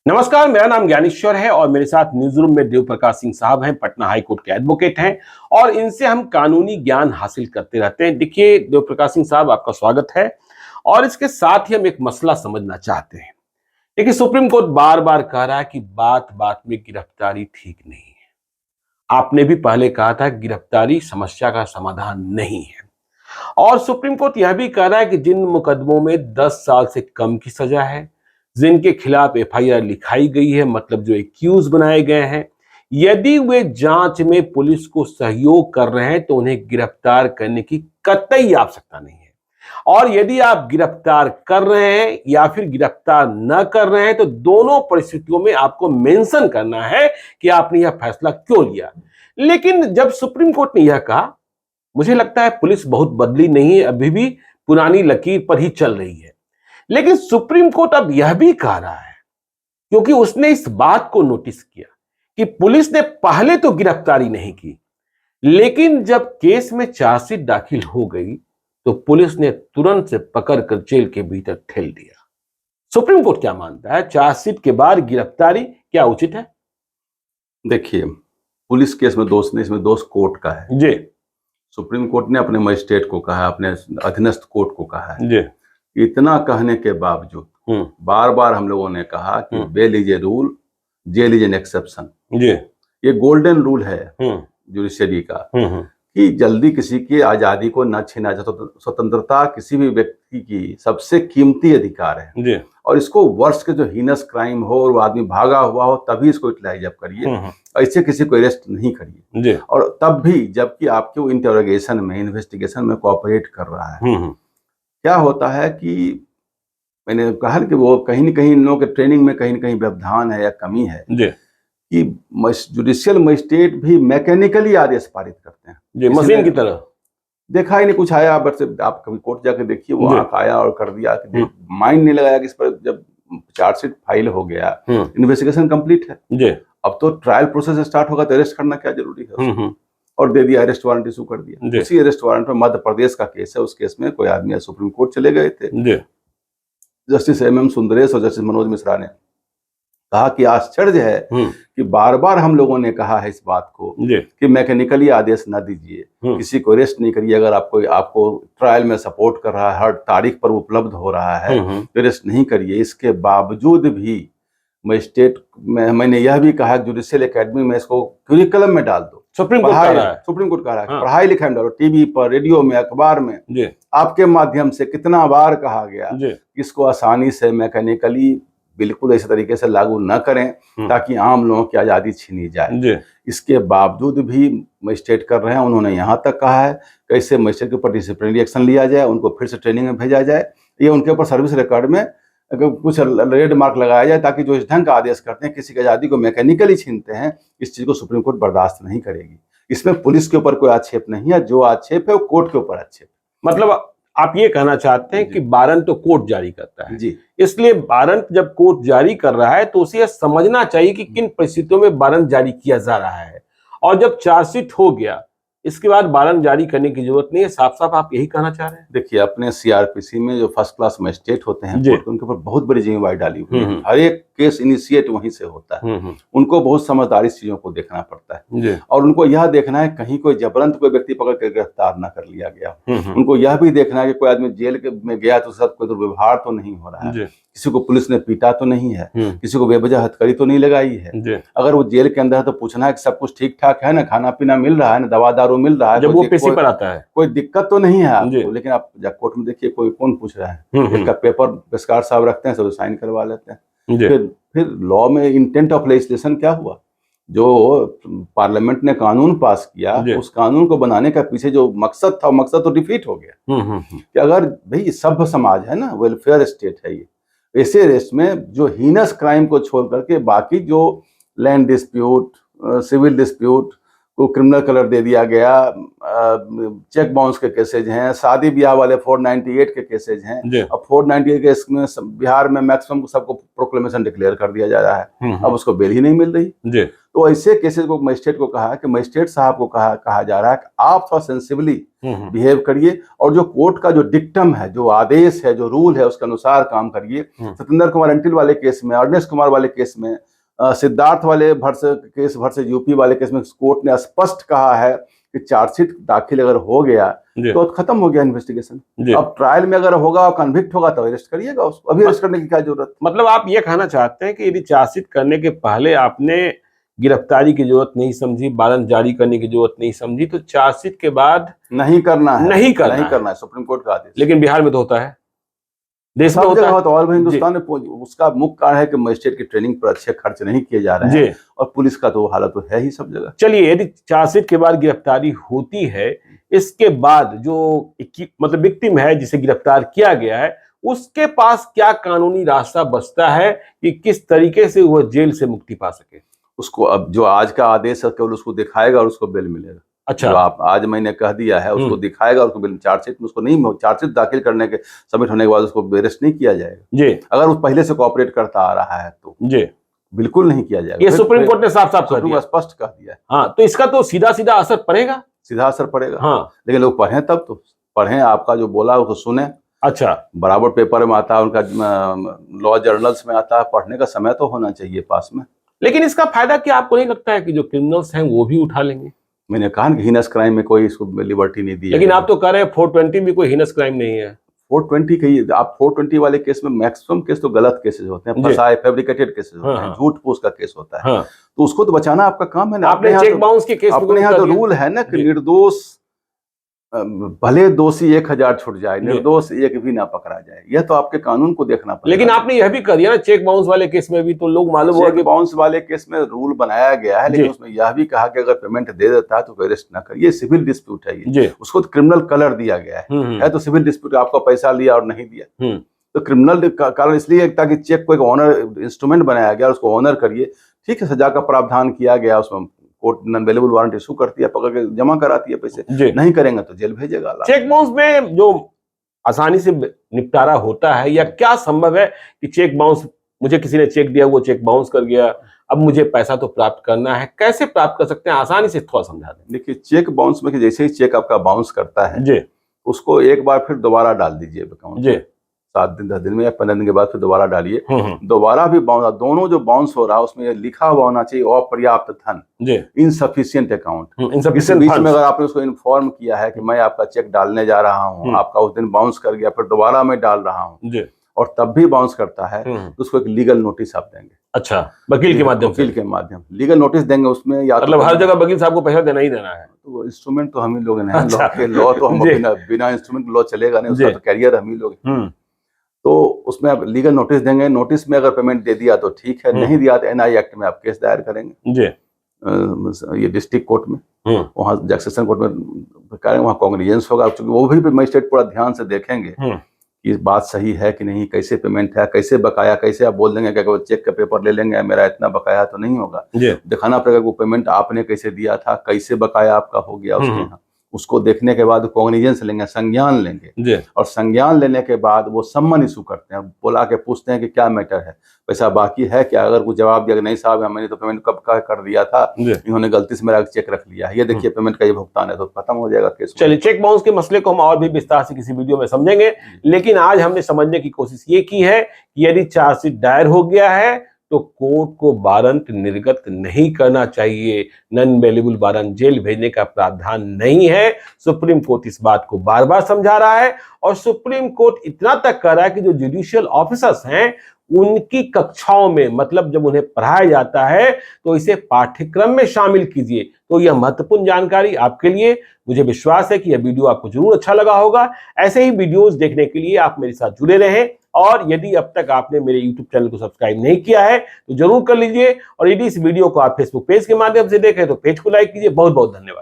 नमस्कार, मेरा नाम ज्ञानेश्वर है और मेरे साथ न्यूज रूम में देव प्रकाश सिंह साहब हैं, पटना हाई कोर्ट के एडवोकेट हैं और इनसे हम कानूनी ज्ञान हासिल करते रहते हैं। देखिए देव प्रकाश सिंह साहब, आपका स्वागत है। और इसके साथ ही हम एक मसला समझना चाहते हैं। देखिए, सुप्रीम कोर्ट बार बार कह रहा है कि बात बात में गिरफ्तारी ठीक नहीं है। आपने भी पहले कहा था गिरफ्तारी समस्या का समाधान नहीं है। और सुप्रीम कोर्ट यह भी कह रहा है कि जिन मुकदमों में 10 साल से कम की सजा है, जिनके खिलाफ एफआईआर लिखाई गई है, मतलब जो एक्यूज बनाए गए हैं, यदि वे जांच में पुलिस को सहयोग कर रहे हैं तो उन्हें गिरफ्तार करने की कतई आवश्यकता नहीं है। और यदि आप गिरफ्तार कर रहे हैं या फिर गिरफ्तार न कर रहे हैं तो दोनों परिस्थितियों में आपको मेंशन करना है कि आपने यह फैसला क्यों लिया। लेकिन जब सुप्रीम कोर्ट ने यह कहा, मुझे लगता है पुलिस बहुत बदली नहीं है, अभी भी पुरानी लकीर पर ही चल रही है। लेकिन सुप्रीम कोर्ट अब यह भी कह रहा है, क्योंकि उसने इस बात को नोटिस किया कि पुलिस ने पहले तो गिरफ्तारी नहीं की, लेकिन जब केस में चार्जशीट दाखिल हो गई तो पुलिस ने तुरंत से पकड़कर जेल के भीतर ठेल दिया। सुप्रीम कोर्ट क्या मानता है, चार्जशीट के बाद गिरफ्तारी क्या उचित है? देखिए, पुलिस केस में दोष नहीं, इसमें दोष कोर्ट का है जी। सुप्रीम कोर्ट ने अपने मजिस्ट्रेट को कहा, अपने अधीनस्थ कोर्ट को कहा है। जी। इतना कहने के बावजूद बार बार हम लोगों ने कहा कि bail is a rule, jail is an exception. जी। ये गोल्डन रूल है जुडिशरी का कि जल्दी किसी की आजादी को न छीना जाए। स्वतंत्रता किसी भी व्यक्ति की सबसे कीमती अधिकार है जी। और इसको वर्ष के जो हीनस क्राइम हो और वो आदमी भागा हुआ हो तभी इसको यूटिलाइज आप करिए, ऐसे किसी को अरेस्ट नहीं करिए। और तब भी जबकि आपके वो इंटरोगेशन में, इन्वेस्टिगेशन में कोऑपरेट कर रहा है। क्या होता है कि मैंने कहा कि वो कहीं न कहीं इन लोगों के ट्रेनिंग में कहीं न कहीं व्यवधान है या कमी है कि जुडिशियल मजिस्ट्रेट भी मैकेनिकली आदेश पारित करते हैं, जी, मशीन की तरह। देखा ही नहीं कुछ आया, बस आप कभी कोर्ट जाके देखिए, वो आंख आया और कर दिया, माइंड नहीं लगाया कि इस पर जब चार्जशीट फाइल हो गया, इन्वेस्टिगेशन कंप्लीट है जी, अब तो ट्रायल प्रोसेस स्टार्ट होगा तो अरेस्ट करना क्या जरूरी है और दे दिया, अरेस्ट वारंट इशू कर दिया। उसी अरेस्ट वारंट पर मध्य प्रदेश का केस है, उस केस में कोई आदमी सुप्रीम कोर्ट चले गए थे। जस्टिस MM सुंदरेश और जस्टिस मनोज मिश्रा ने कहा कि आश्चर्य है कि बार बार हम लोगों ने कहा है इस बात को कि मैकेनिकली आदेश न दीजिए, किसी को अरेस्ट नहीं करिए। अगर आपको ट्रायल में सपोर्ट कर रहा है, हर तारीख पर उपलब्ध हो रहा है तो अरेस्ट नहीं करिए। इसके बावजूद भी मजिस्ट्रेट में मैंने यह भी कहा कि जुडिशियल एकेडमी में इसको करिकुलम में डाल दो। सुप्रीम कोर्ट कह रहा है पढ़ाई लिखाई में डालो, टीवी पर, रेडियो में, अखबार में, आपके माध्यम से कितना बार कहा गया इसको आसानी से मैकेनिकली बिल्कुल ऐसे तरीके से लागू न करें ताकि आम लोगों की आज़ादी छीनी जाए। इसके बावजूद भी मजिस्ट्रेट कर रहे हैं। उन्होंने यहाँ तक कहा है कैसे मजिस्ट्रेट के ऊपर डिसिप्लिनरी एक्शन लिया जाए, उनको फिर से ट्रेनिंग में भेजा जाए, ये उनके ऊपर सर्विस रिकॉर्ड में कुछ रेड मार्क लगाया जाए ताकि जो इस ढंग का आदेश करते हैं, किसी की आज़ादी को मैकेनिकली छीनते हैं, इस चीज़ को सुप्रीम कोर्ट बर्दाश्त नहीं करेगी। इसमें पुलिस के ऊपर कोई आक्षेप नहीं है, जो आक्षेप है वो कोर्ट के ऊपर आक्षेप। मतलब आप ये कहना चाहते हैं कि वारंट तो कोर्ट जारी करता है जी, इसलिए वारंट जब कोर्ट जारी कर रहा है तो उसे यह समझना चाहिए कि किन परिस्थितियों में वारंट जारी किया जा रहा है, और जब चार्जशीट हो गया इसके बाद वारंट जारी करने की जरूरत नहीं है। साफ साफ आप यही कहना चाह रहे हैं? देखिए, अपने CRPC में जो फर्स्ट क्लास मजिस्ट्रेट होते हैं कोर्ट, उनके ऊपर बहुत बड़ी जिम्मेवारी डाली हुई है। हर एक केस इनिशिएट वहीं से होता है। उनको बहुत समझदारी से चीजों को देखना पड़ता है और उनको यह देखना है कहीं कोई जबरन कोई व्यक्ति पकड़ कर गिरफ्तार न कर लिया गया। उनको यह भी देखना है कि कोई आदमी जेल में गया तो उसके साथ कोई दुर्व्यवहार तो नहीं हो रहा है, किसी को पुलिस ने पीटा तो नहीं है, किसी को बेवजह हथकड़ी तो नहीं लगाई है। अगर वो जेल के अंदर है तो पूछना है कि सब कुछ ठीक ठाक है ना, खाना पीना मिल रहा है ना, दवा दारू मिल रहा है, जब वो पेशी पर आता है कोई दिक्कत तो नहीं है आपको। लेकिन आप कोर्ट में देखिए, कोई कौन पूछ रहा है, इसका पेपर पेशकार साहब रखते हैं, सब साइन करवा लेते हैं। फिर लॉ में इंटेंट ऑफ लेजिस्लेशन क्या हुआ? जो पार्लियामेंट ने कानून पास किया, उस कानून को बनाने का पीछे जो मकसद था, मकसद तो डिफीट हो गया। कि अगर भाई सभ्य समाज है ना, वेलफेयर स्टेट है ये, ऐसे रेस्ट में जो हीनस क्राइम को छोड़ करके बाकी जो लैंड डिस्प्यूट, सिविल डिस्प्यूट को क्रिमिनल कलर दे दिया गया, चेक बाउंस के केसेज हैं, शादी ब्याह वाले 498 के केसेज हैं। अब 498 केस में बिहार में मैक्सिमम सबको प्रोक्लेमेशन डिक्लेयर कर दिया जा रहा है, अब उसको बेल ही नहीं मिल रही। तो ऐसे केसेस को मजिस्ट्रेट को कहा कि मजिस्ट्रेट साहब को कहा जा रहा है कि आप थोड़ा सेंसिबली बिहेव करिए और जो कोर्ट का जो डिक्टम है, जो आदेश है, जो रूल है, उसके अनुसार काम करिए। सत्येंद्र कुमार अंटिल वाले केस में, अर्नेस्ट कुमार वाले केस में, सिद्धार्थ वाले केस वर्सेस यूपी वाले केस में कोर्ट ने स्पष्ट कहा है कि चार्जशीट दाखिल अगर हो गया तो खत्म हो गया इन्वेस्टिगेशन। अब ट्रायल में अगर होगा और कन्विक्ट होगा तो अरेस्ट करिएगा उसको, अभी अरेस्ट करने की क्या जरूरत। मतलब आप ये कहना चाहते हैं कि यदि चार्जशीट करने के पहले आपने गिरफ्तारी की जरूरत नहीं समझी, वारंट जारी करने की जरूरत नहीं समझी, तो चार्जशीट के बाद नहीं करना है, सुप्रीम कोर्ट का आदेश। लेकिन बिहार में तो होता है, देश में होता है तो और हिंदुस्तान में उसका मुख्य कारण है कि मजिस्ट्रेट की ट्रेनिंग पर अच्छे खर्च नहीं किए जा रहे हैं और पुलिस का तो हालत तो है ही सब जगह। चलिए, यदि चार्जशीट के बाद गिरफ्तारी होती है, इसके बाद जो मतलब विक्टिम है जिसे गिरफ्तार किया गया है, उसके पास क्या कानूनी रास्ता बचता है कि किस तरीके से वह जेल से मुक्ति पा सके? उसको अब जो आज का आदेश है केवल उसको दिखाएगा और उसको बेल मिलेगा। अच्छा, जो आप आज मैंने कह दिया है उसको दिखाएगा और उसको बेल, चार्जशीट में उसको नहीं, चार्जशीट दाखिल करने के सबमिट होने के बाद उसको अरेस्ट नहीं किया जाएगा जी। अगर वो पहले से कोऑपरेट करता आ रहा है तो जी बिल्कुल नहीं किया जाएगा। ये सुप्रीम कोर्ट ने साफ स्पष्ट कह दिया है। हाँ, तो इसका तो सीधा सीधा असर पड़ेगा, सीधा असर पड़ेगा। हाँ, लेकिन लोग पढ़े तब तो पढ़े, आपका जो बोला उसको सुने। अच्छा, बराबर पेपर में आता है, उनका लॉ जर्नल्स में आता है, पढ़ने का समय तो होना चाहिए पास में। लेकिन इसका फायदा क्या आपको नहीं लगता है कि जो क्रिमिनल्स हैं वो भी उठा लेंगे? मैंने कहा कि हीनस क्राइम में कोई इसको लिबर्टी नहीं दी। लेकिन आप तो कह रहे हैं 420 भी कोई हीनस क्राइम नहीं है। 420 कही आप, 420 वाले केस में मैक्सिमम केस तो गलत केसेस होते हैं, फसाए फैब्रिकेटेड केसेस होते हैं, झूठ फूस का केस होता है। तो उसको तो बचाना आपका काम है ना। आपने चेक बाउंस के केस अपने यहाँ तो रूल है ना कि निर्दोष भले दोषी 1000 छूट जाए, निर्दोष एक भी ना पकड़ा जाए। यह तो आपके कानून को देखना पड़ेगा। लेकिन आपने यह भी कर दिया ना, चेक बाउंस वाले केस में भी तो लोग मालूम हुआ कि बाउंस वाले केस में रूल बनाया गया है, लेकिन उसमें यह भी कहा कि अगर पेमेंट दे देता है तो अरेस्ट ना कर। ये सिविल डिस्प्यूट है, ये उसको तो क्रिमिनल कलर दिया गया है तो सिविल डिस्प्यूट, आपका पैसा लिया और नहीं दिया तो क्रिमिनल कारण इसलिए ताकि चेक को एक ऑनर इंस्ट्रूमेंट बनाया गया, उसको ऑनर करिए। ठीक है, सजा का प्रावधान किया गया, उसमें court non available warrant issue करती है, पकड़ के जमा कराती है पैसे, नहीं करेंगे तो जेल भेजेगा। चेक बाउंस में जो आसानी से निपटारा होता है, या क्या संभव है कि चेक बाउंस, मुझे किसी ने चेक दिया, वो चेक बाउंस कर गया, अब मुझे पैसा तो प्राप्त करना है, कैसे प्राप्त कर सकते हैं? आसानी से थोड़ा समझा दें। देखिए, चेक बाउंस में जैसे ही चेक आपका बाउंस करता है जी, उसको एक बार फिर दोबारा डाल दीजिए अकाउंट जी, 7 दिन 10 दिन में या 15 दिन के बाद फिर दोबारा डालिए। दोबारा भी बाउंस, दोनों जो बाउंस हो रहा है उसमें लिखा हुआ होना चाहिए अपर्याप्त धन, इनसफिशिएंट अकाउंट। इस बीच में अगर आपने उसको इन्फॉर्म किया है कि मैं आपका चेक डालने जा रहा हूँ, आपका उस दिन बाउंस कर गया, फिर दोबारा मैं डाल रहा हूँ और तब भी बाउंस करता है तो उसको एक लीगल नोटिस आप देंगे। अच्छा, वकील के माध्यम लीगल नोटिस देंगे उसमें, या मतलब हर जगह वकील साहब को पैसा देना ही देना है। तो इंस्ट्रूमेंट तो हम ही लोग हैं, लॉ तो हम बिना इंस्ट्रूमेंट लॉ चलेगा नहीं, उसका तो कैरियर हम ही लोग। तो उसमें आप लीगल नोटिस देंगे, नोटिस में अगर पेमेंट दे दिया तो ठीक है, नहीं दिया तो एनआई एक्ट में आप केस दायर करेंगे जी, ये डिस्ट्रिक्ट कोर्ट में, वहाँ सेशन कोर्ट में करेंगे, वहाँ कॉन्ग्निजेंस होगा। वो भी मजिस्ट्रेट पूरा ध्यान से देखेंगे कि बात सही है कि नहीं, कैसे पेमेंट है, कैसे बकाया, कैसे आप बोल देंगे कि चेक का पेपर ले लेंगे, मेरा इतना बकाया तो नहीं होगा, दिखाना पड़ेगा वो पेमेंट आपने कैसे दिया था, कैसे बकाया आपका हो गया उसके यहाँ। उसको देखने के बाद कॉग्निजेंस लेंगे, संज्ञान लेंगे, और संज्ञान लेने के बाद वो सम्मन इशू करते हैं, बुला के पूछते हैं कि क्या मैटर है, पैसा बाकी है क्या? अगर कुछ जवाब दिया नहीं साहब मैंने तो पेमेंट कब का कर दिया था, इन्होंने गलती से मेरा चेक रख लिया है, ये देखिए पेमेंट का ये भुगतान है, तो खत्म हो जाएगा केस। चलिए, चेक बाउंस के मसले को हम और भी विस्तार से किसी वीडियो में समझेंगे, लेकिन आज हमने समझने की कोशिश ये की है कि यदि चार्जशीट दायर हो गया है तो कोर्ट को वारंट निर्गत नहीं करना चाहिए, नॉन अवेलेबल वारंट जेल भेजने का प्रावधान नहीं है। सुप्रीम कोर्ट इस बात को बार बार समझा रहा है, और सुप्रीम कोर्ट इतना तक कर रहा है कि जो जुडिशियल ऑफिसर्स हैं उनकी कक्षाओं में, मतलब जब उन्हें पढ़ाया जाता है तो इसे पाठ्यक्रम में शामिल कीजिए। तो यह महत्वपूर्ण जानकारी आपके लिए, मुझे विश्वास है कि यह वीडियो आपको जरूर अच्छा लगा होगा। ऐसे ही वीडियोस देखने के लिए आप मेरे साथ जुड़े रहें, और यदि अब तक आपने मेरे YouTube चैनल को सब्सक्राइब नहीं किया है तो जरूर कर लीजिए, और यदि इस वीडियो को आप फेसबुक पेज के माध्यम से देखें तो पेज को लाइक कीजिए। बहुत बहुत धन्यवाद।